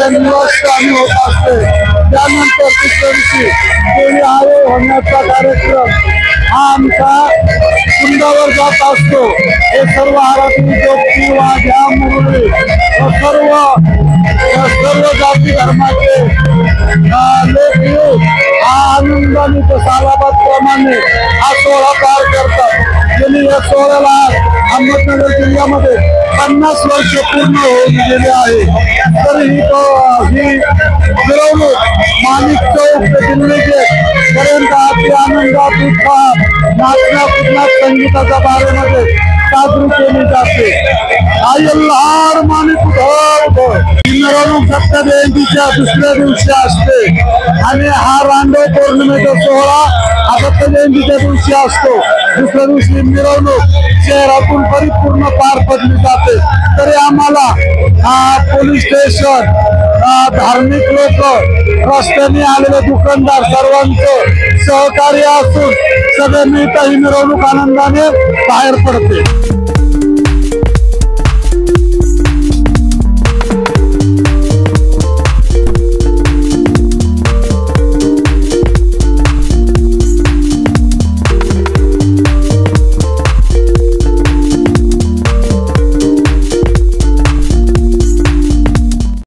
त्यांच्या निवासस्थानी होत असते। त्यानंतर दुसऱ्या दिवशी देवी आयोग होण्याचा कार्यक्रम हा आमचा कुंडावर जात असतो। हे सर्व आरती जोगती वाघ्या मुरळी सर्व जाती धर्माचे लोक येऊन हा आनंदाने सालाबाद प्रमाणे हा सोहळा पार करतात। गेली या सोहळ्याला अहमदनगर जिल्ह्यामध्ये 50 वर्ष पूर्ण होऊन गेले आहे। तर ही मिरवणूक माणिक चौक ते दिल्ली गेट पर्यंत अति आनंदात उत्साहात नाचण्या कुटण्यात संगीताच्या बारेमध्ये साजरी केली जाते। आयल्हार माणिक उधळ ही मिरवणूक दत्त जयंतीच्या दुसऱ्या दिवशी असते आणि हा रांडो पौर्णिमेचा सोहळा हा दत्त जयंतीच्या दिवशी असतो। दुसऱ्या दिवशी मिरवणूक शहरातून परिपूर्ण पार पडली जाते। तरी आम्हाला पोलीस स्टेशन धार्मिक लोक रस्त्याने आलेले दुकानदार सर्वांचं सहकार्य असून सगळ्यांनी ही मिरवणूक आनंदाने बाहेर पडते।